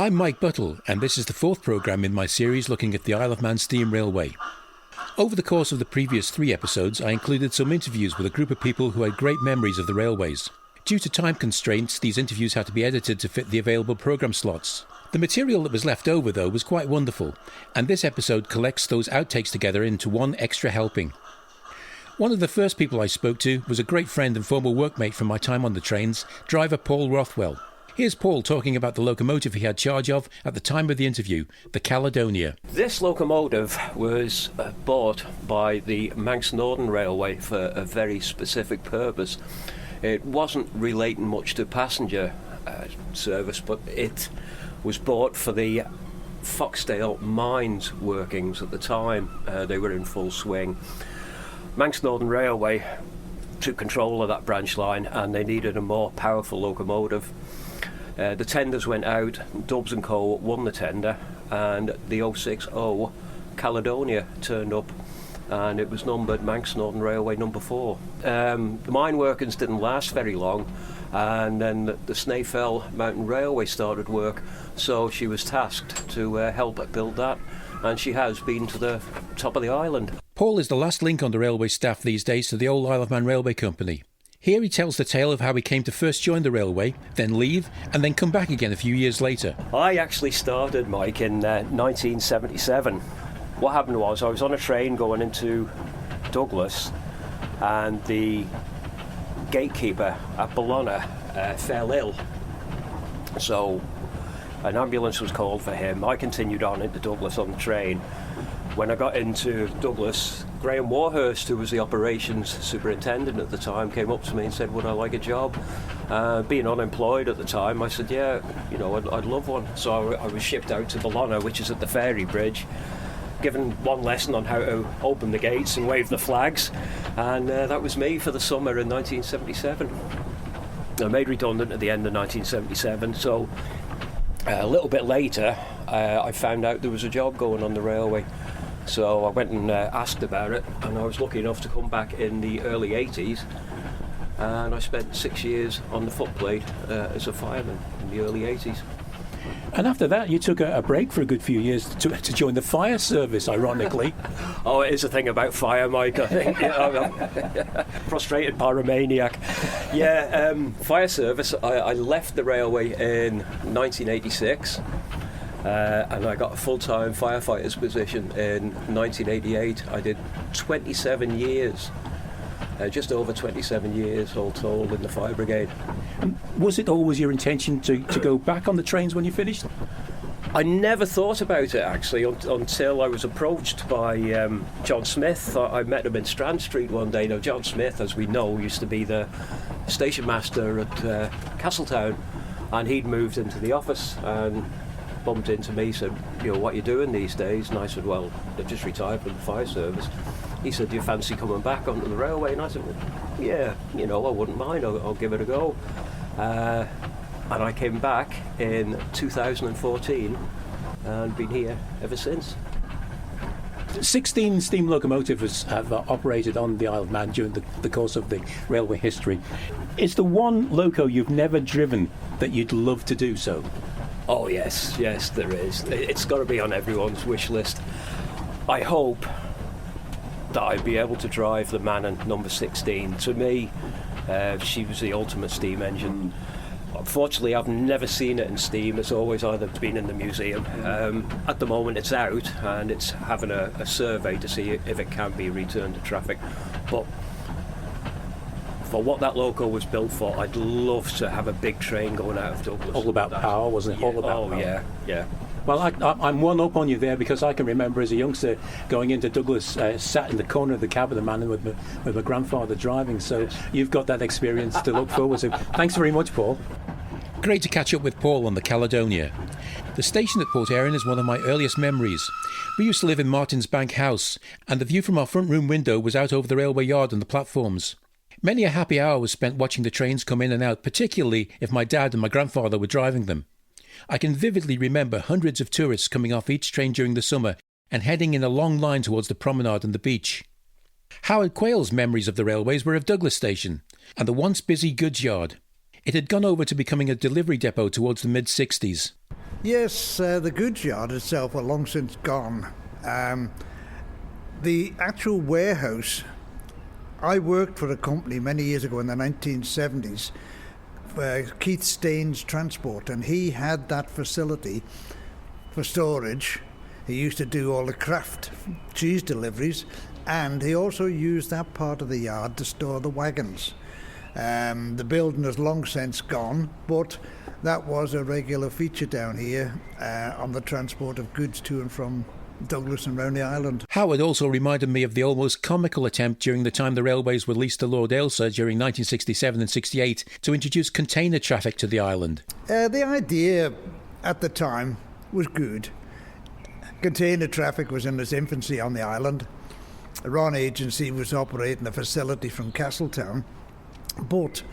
I'm Mike Buttell, and this is the fourth programme in my series looking at the Isle of Man Steam Railway. Over the course of the previous 3 episodes, I included some interviews with a group of people who had great memories of the railways. Due to time constraints, these interviews had to be edited to fit the available programme slots. The material that was left over, though, was quite wonderful, and this episode collects those outtakes together into one extra helping. One of the first people I spoke to was a great friend and former workmate from my time on the trains, driver Paul Rothwell. Here's Paul talking about the locomotive he had charge of at the time of the interview, the Caledonia. This locomotive was bought by the Manx Railway for a very specific purpose. It wasn't relating much to passenger service, but it was bought for the Foxdale mines workings at the time. They were in full swing. Manx Railway took control of that branch line and they needed a more powerful locomotive. The tenders went out, Dubs & Co won the tender, and the 060 Caledonia turned up, and it was numbered Manx Northern Railway number 4. The mine workings didn't last very long, and then the Snaefell Mountain Railway started work, so she was tasked to help build that, and she has been to the top of the island. Paul is the last link on the railway staff these days to the old Isle of Man Railway Company. Here he tells the tale of how he came to first join the railway, then leave, and then come back again a few years later. I actually started, Mike, in 1977. What happened was I was on a train going into Douglas, and the gatekeeper at Bologna fell ill. So an ambulance was called for him. I continued on into Douglas on the train. When I got into Douglas, Graham Warhurst, who was the operations superintendent at the time, came up to me and said, would I like a job? Being unemployed at the time, I said, yeah, I'd love one. So I was shipped out to Bologna, which is at the ferry bridge, given one lesson on how to open the gates and wave the flags, and that was me for the summer in 1977. I made redundant at the end of 1977, so a little bit later I found out there was a job going on the railway. So I went and asked about it, and I was lucky enough to come back in the early 80s, and I spent 6 years on the footplate as a fireman in the early 80s. And after that you took a break for a good few years to join the fire service, ironically. Oh, it is a thing about fire, Mike, I think. Frustrated pyromaniac. Yeah, fire service, I left the railway in 1986. And I got a full-time firefighter's position in 1988. I did 27 years, just over 27 years all told in the fire brigade. And was it always your intention to go back on the trains when you finished? I never thought about it actually until I was approached by John Smith. I met him in Strand Street one day. Now John Smith, as we know, used to be the station master at Castletown, and he'd moved into the office and bumped into me, said, what are you doing these days? And I said, well, I've just retired from the fire service. He said, do you fancy coming back onto the railway? And I said, well, yeah, I wouldn't mind, I'll give it a go. And I came back in 2014 and been here ever since. 16 steam locomotives have operated on the Isle of Man during the course of the railway history. Is the one loco you've never driven that you'd love to do so? Oh yes, there is. It's got to be on everyone's wish list. I hope that I'd be able to drive the Manning number 16. To me, she was the ultimate steam engine. Unfortunately, I've never seen it in steam. It's always either been in the museum. At the moment, it's out, and it's having a survey to see if it can be returned to traffic. But for what that loco was built for, I'd love to have a big train going out of Douglas. All about power, wasn't it? Yeah. All about power. Yeah. Well, I'm one up on you there, because I can remember as a youngster going into Douglas, sat in the corner of the cab of the Manning with my grandfather driving, so you've got that experience to look forward to. Thanks very much, Paul. Great to catch up with Paul on the Caledonia. The station at Port Erin is one of my earliest memories. We used to live in Martin's Bank House, and the view from our front room window was out over the railway yard and the platforms. Many a happy hour was spent watching the trains come in and out, particularly if my dad and my grandfather were driving them. I can vividly remember hundreds of tourists coming off each train during the summer and heading in a long line towards the promenade and the beach. Howard Quayle's memories of the railways were of Douglas Station and the once busy goods yard. It had gone over to becoming a delivery depot towards the mid-60s. Yes, the goods yard itself are long since gone. The actual warehouse, I worked for a company many years ago in the 1970s, Keith Staines Transport, and he had that facility for storage. He used to do all the Kraft cheese deliveries, and he also used that part of the yard to store the wagons. The building has long since gone, but that was a regular feature down here on the transport of goods to and from Douglas and round the island. Howard also reminded me of the almost comical attempt during the time the railways were leased to Lord Ailsa during 1967 and 68 to introduce container traffic to the island. The idea at the time was good. Container traffic was in its infancy on the island. The Ron Agency was operating a facility from Castletown. But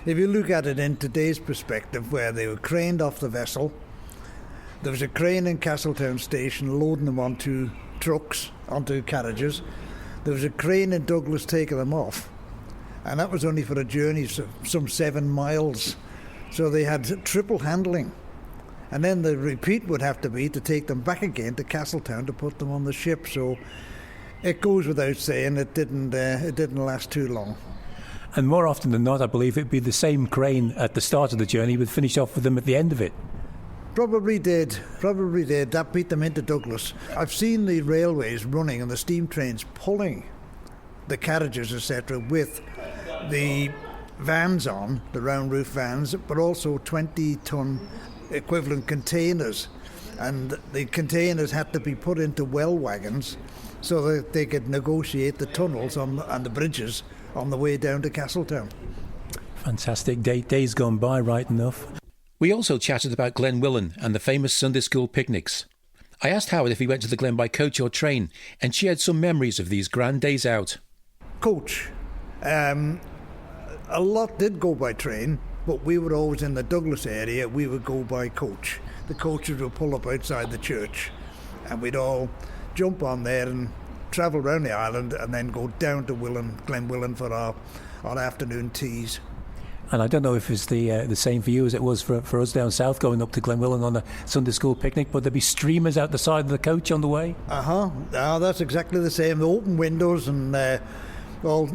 if you look at it in today's perspective, where they were craned off the vessel, there was a crane in Castletown station loading them onto trucks, onto carriages. There was a crane in Douglas taking them off. And that was only for a journey of some 7 miles. So they had triple handling. And then the repeat would have to be to take them back again to Castletown to put them on the ship. So it goes without saying it didn't last too long. And more often than not, I believe it'd be the same crane at the start of the journey would finish off with them at the end of it. Probably did. That beat them into Douglas. I've seen the railways running and the steam trains pulling the carriages, etc., with the vans on, the round roof vans, but also 20-ton equivalent containers. And the containers had to be put into well wagons so that they could negotiate the tunnels and the bridges on the way down to Castletown. Fantastic. Days gone by, right enough. We also chatted about Glenwillan and the famous Sunday school picnics. I asked Howard if he went to the Glen by coach or train, and she had some memories of these grand days out. Coach. A lot did go by train, but we were always in the Douglas area. We would go by coach. The coaches would pull up outside the church, and we'd all jump on there and travel around the island and then go down to Glenwillan for our afternoon teas. And I don't know if it's the same for you as it was for us down south going up to Glenwillan on a Sunday school picnic, but there'd be streamers out the side of the coach on the way. That's exactly the same. The open windows and all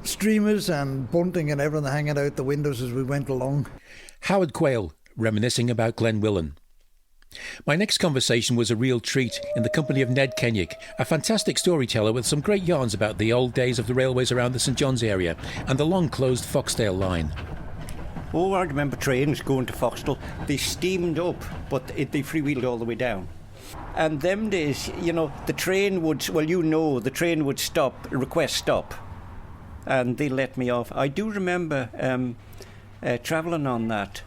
streamers and bunting and everything hanging out the windows as we went along. Howard Quayle, reminiscing about Glenwillan. My next conversation was a real treat in the company of Ned Kenyick, a fantastic storyteller with some great yarns about the old days of the railways around the St John's area and the long-closed Foxdale line. Oh, I remember trains going to Foxdale. They steamed up, but they freewheeled all the way down. And them days, the train would stop, request stop, and they let me off. I do remember travelling on that.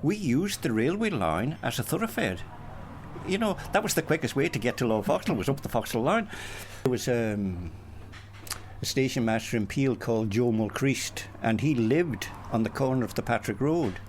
We used the railway line as a thoroughfare. That was the quickest way to get to Low Foxdale, was up the Foxdale line. There was a station master in Peel called Joe Mulcreast, and he lived on the corner of the Patrick Road.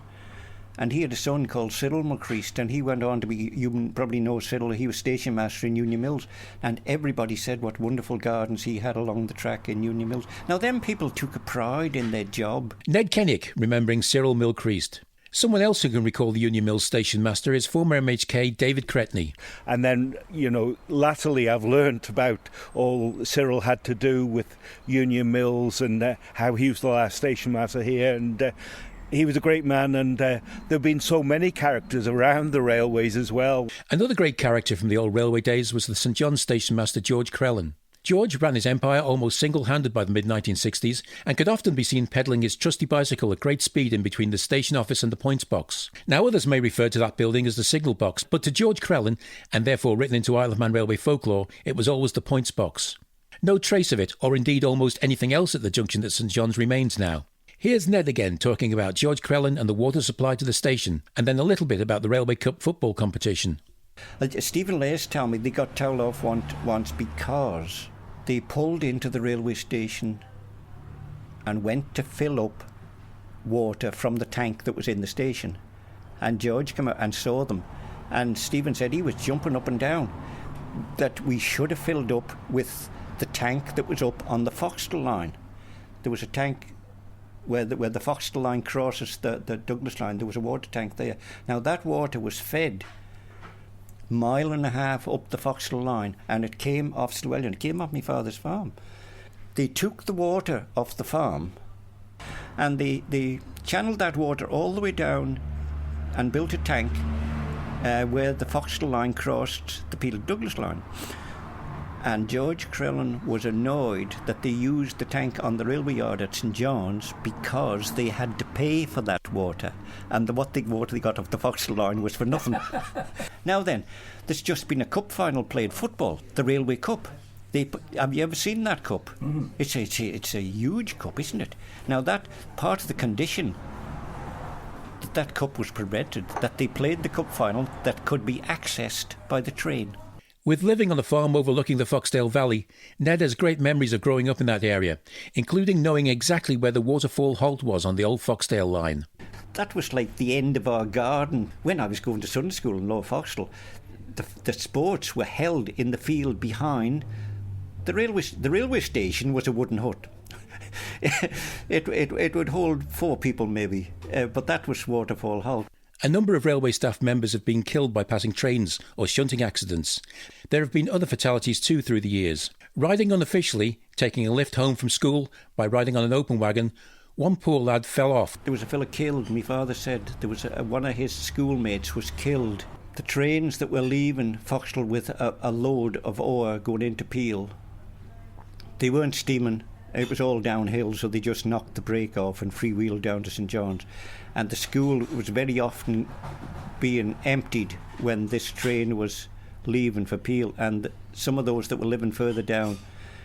And he had a son called Cyril Mulcreast, and he went on to be, you probably know Cyril, he was station master in Union Mills, and everybody said what wonderful gardens he had along the track in Union Mills. Now, them people took a pride in their job. Ned Kenyick, remembering Cyril Mulcreast. Someone else who can recall the Union Mills station master is former MHK David Cretney. And then, latterly I've learnt about all Cyril had to do with Union Mills and how he was the last station master here. And he was a great man, and there have been so many characters around the railways as well. Another great character from the old railway days was the St John's station master George Crellin. George ran his empire almost single-handed by the mid-1960s and could often be seen pedalling his trusty bicycle at great speed in between the station office and the points box. Now others may refer to that building as the signal box, but to George Crellin, and therefore written into Isle of Man railway folklore, it was always the points box. No trace of it, or indeed almost anything else at the junction at St John's remains now. Here's Ned again talking about George Crellin and the water supply to the station, and then a little bit about the Railway Cup football competition. Stephen Lace told me they got told off once because they pulled into the railway station and went to fill up water from the tank that was in the station. And George came out and saw them. And Stephen said he was jumping up and down, that we should have filled up with the tank that was up on the Foxdale line. There was a tank where the Foxtel line crosses the Douglas line, there was a water tank there. Now that water was fed 1.5 miles up the Foxtel line, and it came off Llewellyn. It came off my father's farm. They took the water off the farm, and they channeled that water all the way down and built a tank where the Foxtel line crossed the Peel Douglas line. And George Crellin was annoyed that they used the tank on the railway yard at St John's because they had to pay for that water, and the water they got off the Foxtel line was for nothing. Now then, there's just been a cup final played, football, the Railway Cup. Have you ever seen that cup? Mm-hmm. It's a huge cup, isn't it? Now that part of the condition that cup was prevented, that they played the cup final that could be accessed by the train. With living on a farm overlooking the Foxdale Valley, Ned has great memories of growing up in that area, including knowing exactly where the waterfall halt was on the old Foxdale line. That was like the end of our garden. When I was going to Sunday school in Lower Foxdale, the sports were held in the field behind the railway. The railway station was a wooden hut. It would hold 4 people maybe, but that was Waterfall Halt. A number of railway staff members have been killed by passing trains or shunting accidents. There have been other fatalities too through the years. Riding unofficially, taking a lift home from school by riding on an open wagon, one poor lad fell off. There was a fella killed. My father said there was one of his schoolmates was killed. The trains that were leaving Foxdale with a load of ore going into Peel, they weren't steaming. It was all downhill, so they just knocked the brake off and freewheeled down to St John's. And the school was very often being emptied when this train was leaving for Peel, and some of those that were living further down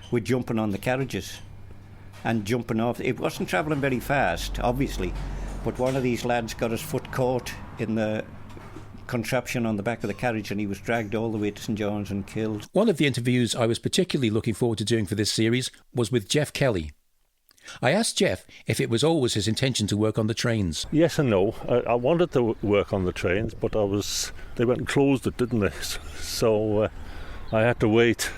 were jumping on the carriages and jumping off. It wasn't travelling very fast, obviously, but one of these lads got his foot caught in the contraption on the back of the carriage, and he was dragged all the way to St John's and killed. One of the interviews I was particularly looking forward to doing for this series was with Jeff Kelly. I asked Jeff if it was always his intention to work on the trains. Yes and no. I wanted to work on the trains, but they went and closed it, didn't they? So I had to wait,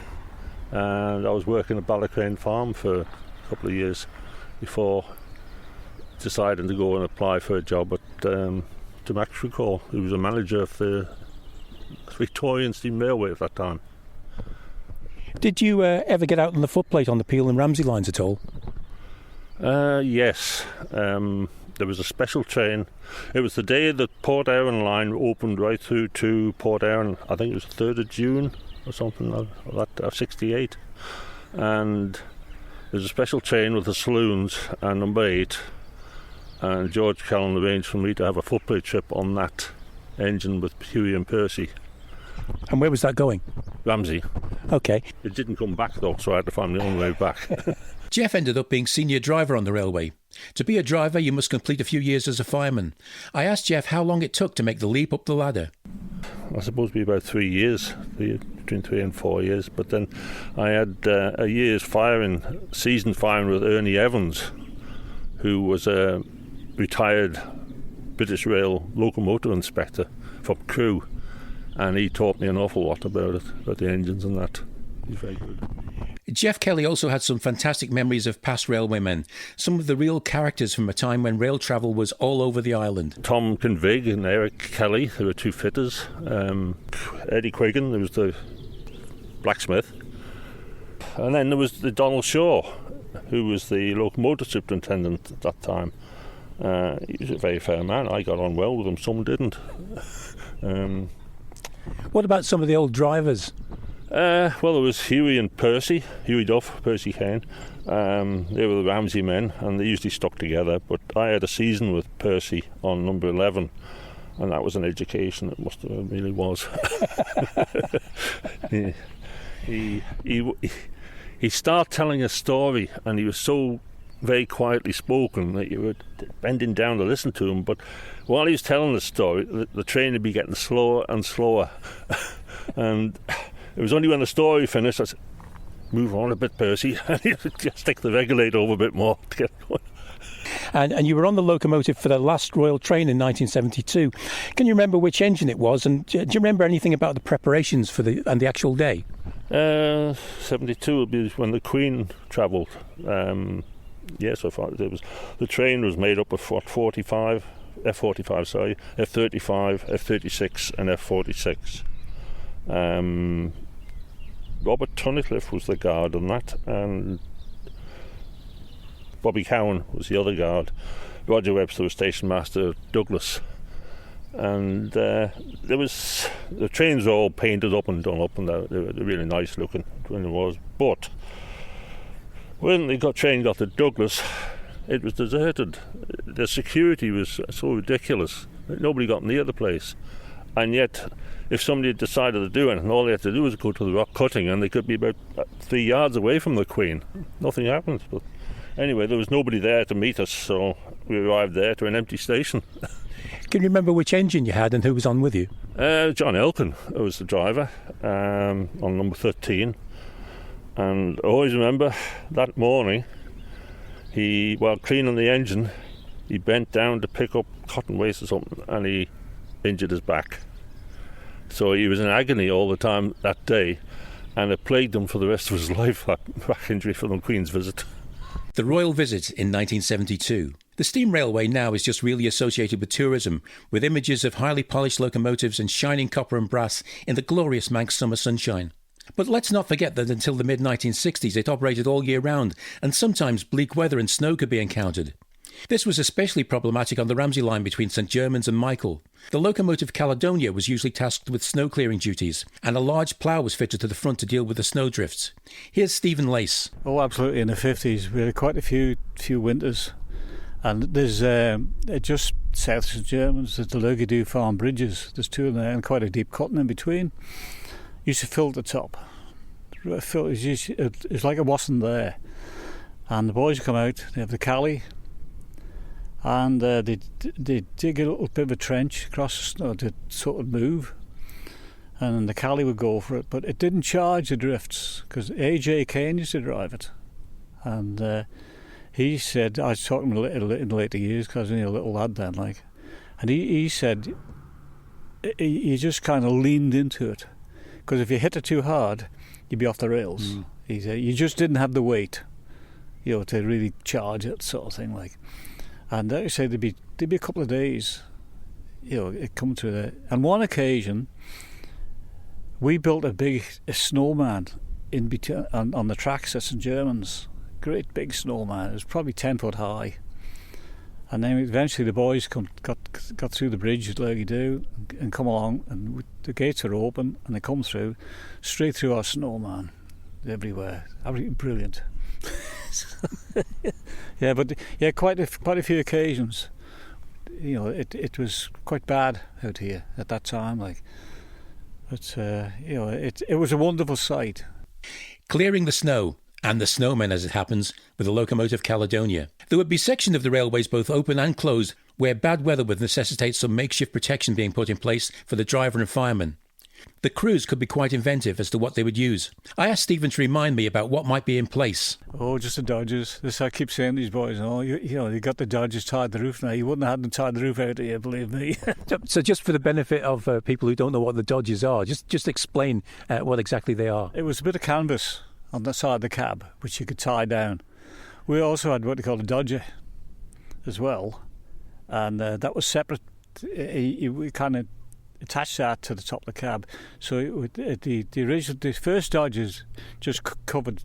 and I was working at Ballacrane Farm for a couple of years before deciding to go and apply for a job at Max Recall, who was a manager of the Victorian Steam Railway at that time. Did you ever get out on the footplate on the Peel and Ramsey lines at all? Yes. There was a special train. It was the day that Port Erin line opened right through to Port Erin. I think it was 3rd of June or something like that, 68. And there was a special train with the saloons and number 8. And George Callan arranged for me to have a footplate trip on that engine with Huey and Percy. And where was that going? Ramsey. OK. It didn't come back though, so I had to find my own way back. Jeff ended up being senior driver on the railway. To be a driver, you must complete a few years as a fireman. I asked Jeff how long it took to make the leap up the ladder. I suppose it'd be about 3 years, between 3 and 4 years. But then I had a year's season firing with Ernie Evans, who was a retired British Rail locomotive inspector from Crewe, and he taught me an awful lot about the engines and that. He's very good. Jeff Kelly also had some fantastic memories of past railwaymen, some of the real characters from a time when rail travel was all over the island. Tom Convig and Eric Kelly, there were 2 fitters. Eddie Quiggin, there was the blacksmith. And then there was the Donald Shaw, who was the locomotive superintendent at that time. He was a very fair man. I got on well with him, some didn't. What about some of the old drivers? Well, there was Huey and Percy, Huey Duff, Percy Kane. They were the Ramsey men, and they usually stuck together. But I had a season with Percy on number 11, and that was an education. It really was. He started telling a story, and he was so very quietly spoken that you were bending down to listen to him. But while he was telling the story, the train would be getting slower and slower. And it was only when the story finished I said, "Move on a bit, Percy," and he would just stick the regulator over a bit more to get going. And you were on the locomotive for the last Royal train in 1972. Can you remember which engine it was, and do you remember anything about the preparations for the actual day? 72 would be when the Queen travelled. Yes, I thought it was. The train was made up of F-45, F-35, F-36 and F-46. Robert Tunnicliffe was the guard on that, and Bobby Cowan was the other guard. Roger Webster was station master at Douglas. And the trains were all painted up and done up, and they were really nice looking when it was. But when the train got to Douglas, it was deserted. The security was so ridiculous that nobody got near the place. And yet, if somebody decided to do anything, all they had to do was go to the rock cutting, and they could be about 3 yards away from the Queen. Nothing happened. But anyway, there was nobody there to meet us, so we arrived there to an empty station. Can you remember which engine you had and who was on with you? John Elkin was the driver on number 13. And I always remember that morning, while cleaning the engine, he bent down to pick up cotton waste or something, and he injured his back. So he was in agony all the time that day, and it plagued him for the rest of his life, that back injury from the Queen's visit. The Royal Visit in 1972. The steam railway now is just really associated with tourism, with images of highly polished locomotives and shining copper and brass in the glorious Manx summer sunshine. But let's not forget that until the mid-1960s it operated all year round, and sometimes bleak weather and snow could be encountered. This was especially problematic on the Ramsey line between St Germans and Michael. The locomotive Caledonia was usually tasked with snow clearing duties, and a large plough was fitted to the front to deal with the snowdrifts. Here's Stephen Lace. Oh, absolutely. In the 50s, we had quite a few winters. And there's just south of St Germans, there's the Lurgidu Farm bridges. There's two of them and quite a deep cutting in between. Used to fill the top. It's like it wasn't there. And the boys come out, they have the Cali, and they dig a little bit of a trench across the snow to sort of move. And the Cali would go for it, but it didn't charge the drifts, because A.J. Kane used to drive it. And he said, I was talking to him in later years, because I was only a little lad then, and he said he just kind of leaned into it, because if you hit it too hard, you'd be off the rails. He said you just didn't have the weight, to really charge it, sort of thing, And he said there'd be a couple of days, it come to that. On one occasion, we built a snowman in between on the tracks at St Germans. Great big snowman. It was probably 10 foot high. And then eventually the boys got through the bridge at Lurgidu and come along, and the gates are open, and they come through, straight through our snowman, everywhere. Absolutely brilliant. Quite a few occasions. It was quite bad out here at that time, But it was a wonderful sight. Clearing the snow. And the snowmen, as it happens, with the locomotive Caledonia. There would be sections of the railways both open and closed where bad weather would necessitate some makeshift protection being put in place for the driver and fireman. The crews could be quite inventive as to what they would use. I asked Stephen to remind me about what might be in place. Oh, just the dodges. This I keep saying to these boys, you got the dodges tied the roof now. You wouldn't have had them tied the roof out here, believe me. So just for the benefit of people who don't know what the dodges are, just explain what exactly they are. It was a bit of canvas on the side of the cab, which you could tie down. We also had what they call a dodger as well, and that was separate. We kind of attached that to the top of the cab, so the first dodgers just covered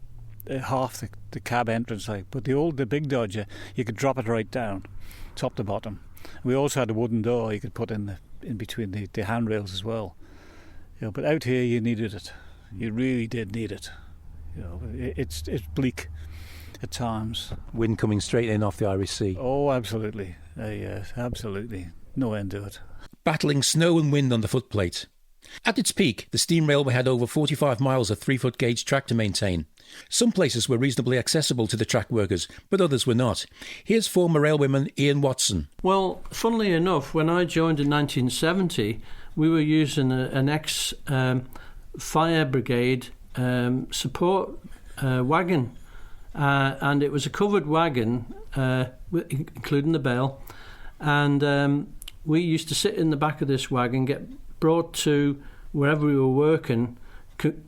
half the cab entrance, but the big dodger, you could drop it right down, top to bottom. We also had a wooden door you could put in between the handrails as well. But out here you needed it. You really did need it. It's bleak at times. Wind coming straight in off the Irish Sea. Oh, absolutely. Absolutely. No end to it. Battling snow and wind on the footplate. At its peak, the steam railway had over 45 miles of 3-foot gauge track to maintain. Some places were reasonably accessible to the track workers, but others were not. Here's former railwayman Ian Watson. Well, funnily enough, when I joined in 1970, we were using an ex-fire brigade support wagon, and it was a covered wagon, including the bell, and we used to sit in the back of this wagon, get brought to wherever we were working,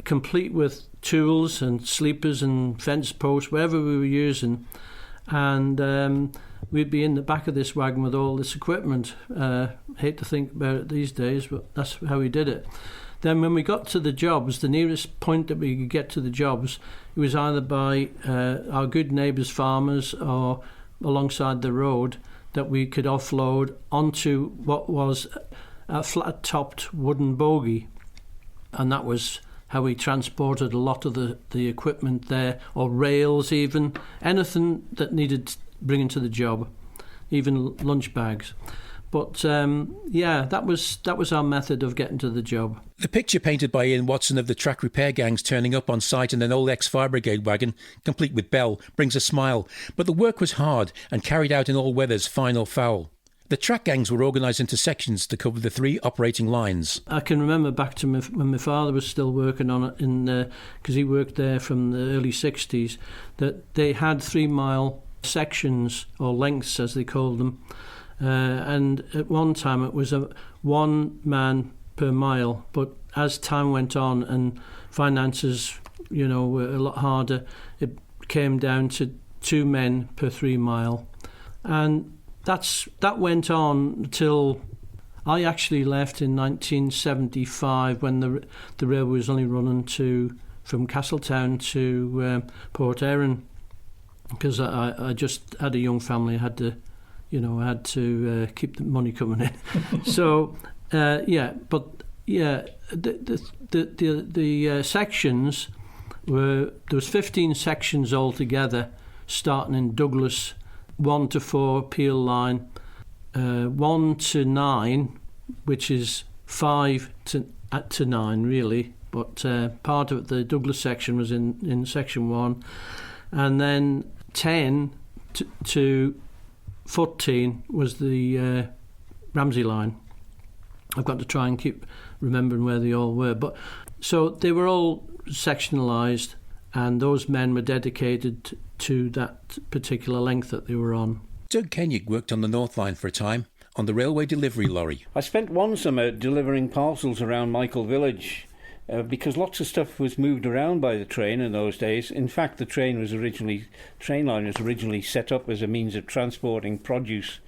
complete with tools and sleepers and fence posts, whatever we were using, and we'd be in the back of this wagon with all this equipment. Hate to think about it these days, but that's how we did it. Then when we got to the jobs, the nearest point that we could get to the jobs, it was either by our good neighbours farmers or alongside the road that we could offload onto what was a flat-topped wooden bogie. And that was how we transported a lot of the equipment there, or rails even, anything that needed bringing to the job, even lunch bags. But that was our method of getting to the job. The picture painted by Ian Watson of the track repair gangs turning up on site in an old ex-fire brigade wagon, complete with bell, brings a smile. But the work was hard and carried out in all weathers, fine or foul. The track gangs were organised into sections to cover the 3 operating lines. I can remember back to when my father was still working on it, because he worked there from the early 60s, that they had 3-mile sections, or lengths as they called them. And at one time it was a 1 man per mile, but as time went on and finances, were a lot harder, it came down to 2 men per 3 mile, and that went on until I actually left in 1975 when the railway was only running from Castletown to Port Erin, because I just had a young family. I had to keep the money coming in. So, the sections there was 15 sections altogether, starting in Douglas, 1 to 4 Peel line, 1 to 9, which is 5 to 9 really, but part of the Douglas section was in section 1, and then 10 to 14 was the Ramsey line. I've got to try and keep remembering where they all were. But so they were all sectionalised, and those men were dedicated to that particular length that they were on. Doug Kenyuk worked on the North Line for a time on the railway delivery lorry. I spent one summer delivering parcels around Michael Village because lots of stuff was moved around by the train in those days. In fact, the train line was originally set up as a means of transporting produce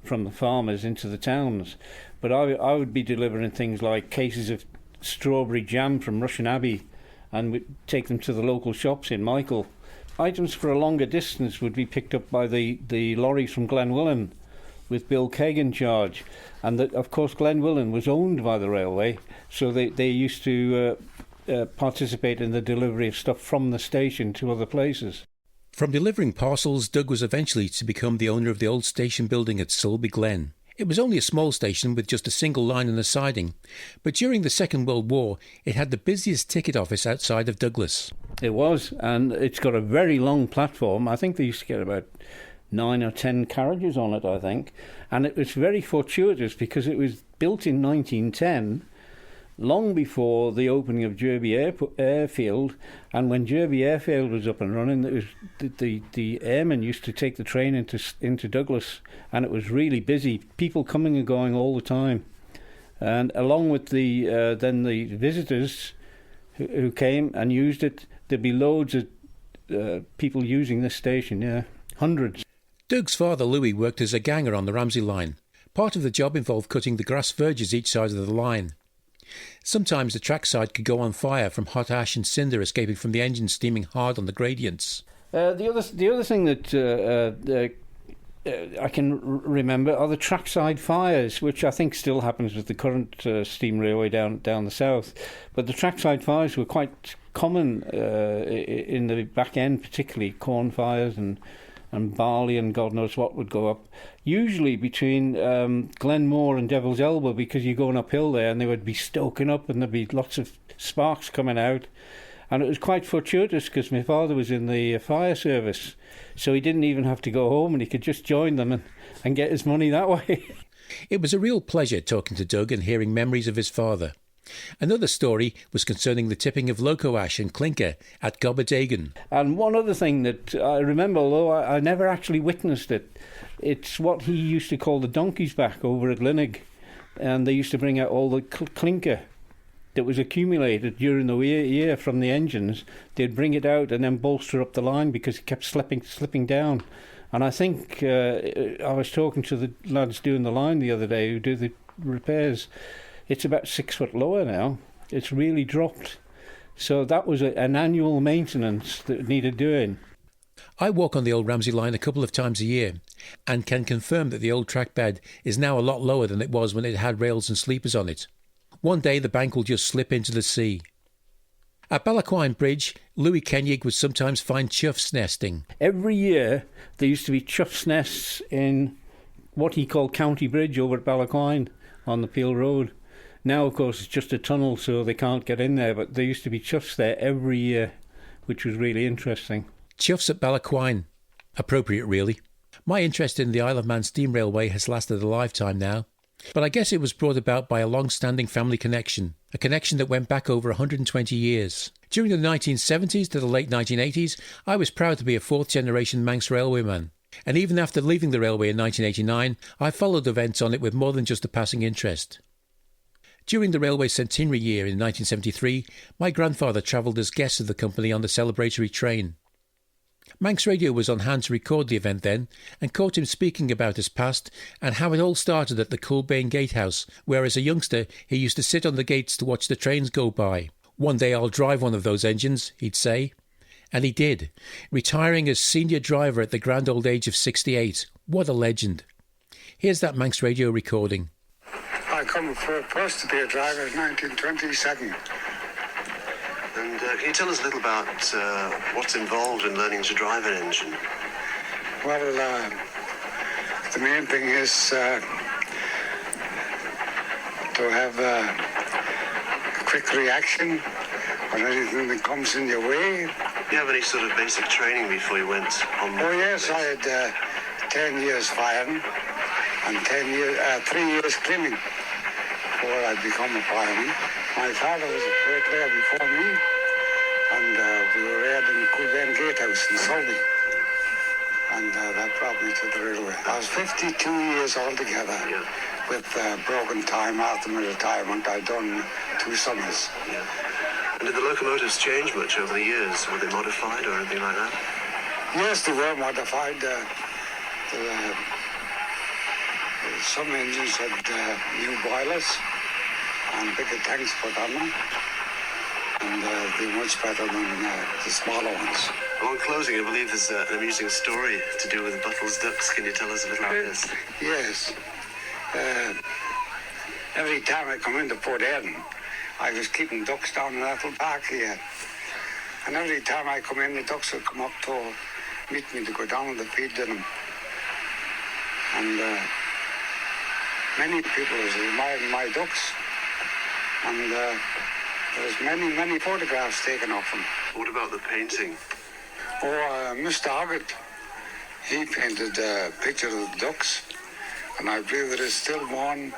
from the farmers into the towns. But I would be delivering things like cases of strawberry jam from Rushen Abbey, and would take them to the local shops in Michael. Items for a longer distance would be picked up by the lorries from Glenwillan, with Bill Kegg in charge. And of course Glenwillan was owned by the railway, so they used to participate in the delivery of stuff from the station to other places. From delivering parcels, Doug was eventually to become the owner of the old station building at Sulby Glen. It was only a small station with just a single line and a siding, but during the Second World War it had the busiest ticket office outside of Douglas. It was, and it's got a very long platform. I think they used to get about 9 or 10 carriages on it, I think. And it was very fortuitous because it was built in 1910, long before the opening of Derby Airfield. And when Derby Airfield was up and running, it was the airmen used to take the train into Douglas, and it was really busy, people coming and going all the time. And along with then the visitors who came and used it, there'd be loads of people using this station, hundreds. Doug's father, Louis, worked as a ganger on the Ramsey line. Part of the job involved cutting the grass verges each side of the line. Sometimes the trackside could go on fire from hot ash and cinder escaping from the engine steaming hard on the gradients. The other thing that I can remember are the trackside fires, which I think still happens with the current steam railway down the south. But the trackside fires were quite common in the back end, particularly corn fires and barley and God knows what would go up. Usually between Glenmore and Devil's Elbow, because you're going uphill there, and they would be stoking up and there'd be lots of sparks coming out. And it was quite fortuitous because my father was in the fire service, so he didn't even have to go home, and he could just join them and get his money that way. It was a real pleasure talking to Doug and hearing memories of his father. Another story was concerning the tipping of loco ash and clinker at Gobberdagan. And one other thing that I remember, although I never actually witnessed it, it's what he used to call the donkey's back over at Linnig. And they used to bring out all the clinker that was accumulated during the year from the engines. They'd bring it out and then bolster up the line because it kept slipping down. And I think I was talking to the lads doing the line the other day who do the repairs. It's about 6 foot lower now. It's really dropped. So that was an annual maintenance that needed doing. I walk on the old Ramsey line a couple of times a year and can confirm that the old track bed is now a lot lower than it was when it had rails and sleepers on it. One day the bank will just slip into the sea. At Ballaquine Bridge, Louis Kenyig would sometimes find choughs nesting. Every year there used to be choughs nests in what he called County Bridge over at Ballaquine on the Peel Road. Now, of course, it's just a tunnel, so they can't get in there, but there used to be choughs there every year, which was really interesting. Choughs at Ballaquine. Appropriate, really. My interest in the Isle of Man steam railway has lasted a lifetime now, but I guess it was brought about by a long-standing family connection, a connection that went back over 120 years. During the 1970s to the late 1980s, I was proud to be a fourth-generation Manx railwayman, and even after leaving the railway in 1989, I followed events on it with more than just a passing interest. During the railway centenary year in 1973, my grandfather travelled as guest of the company on the celebratory train. Manx Radio was on hand to record the event then, and caught him speaking about his past and how it all started at the Culbane Gatehouse, where as a youngster he used to sit on the gates to watch the trains go by. "One day I'll drive one of those engines," he'd say. And he did, retiring as senior driver at the grand old age of 68. What a legend. Here's that Manx Radio recording. I come first to be a driver in 1927. And can you tell us a little about what's involved in learning to drive an engine? Well, the main thing is to have a quick reaction on anything that comes in your way. Do you have any sort of basic training before you went on? Oh yes, I had 10 years firing and 3 years cleaning before I become a fireman. My father was a freight there before me, and we were there in the Culbane Gatehouse in Sulby, and that brought me to the railway. I was 52 years altogether, with broken time after my retirement. I'd done 2 summers. Yeah. And did the locomotives change much over the years? Were they modified or anything like that? Yes, they were modified. Some engines had new boilers and bigger tanks put on them, and they're much better than the smaller ones. Well, in closing, I believe there's an amusing story to do with Buttell's ducks. Can you tell us a little about this? Yes. Every time I come into Port Eden, I was keeping ducks down in that little park here. And every time I come in, the ducks would come up to meet me to go down and feed them. And many people admired my ducks. And there was many photographs taken of them. What about the painting? Oh, Mr. Hoggett, he painted a picture of the ducks, and I believe there is still one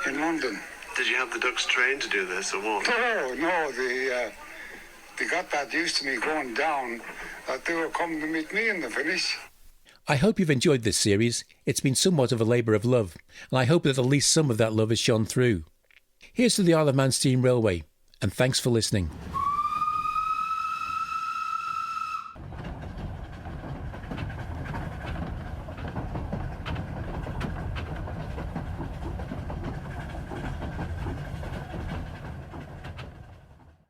in London. Did you have the ducks trained to do this, or what? No, they got that used to me going down that they were coming to meet me in the finish. I hope you've enjoyed this series. It's been somewhat of a labour of love, and I hope that at least some of that love has shone through. Here's to the Isle of Man Steam Railway, and thanks for listening.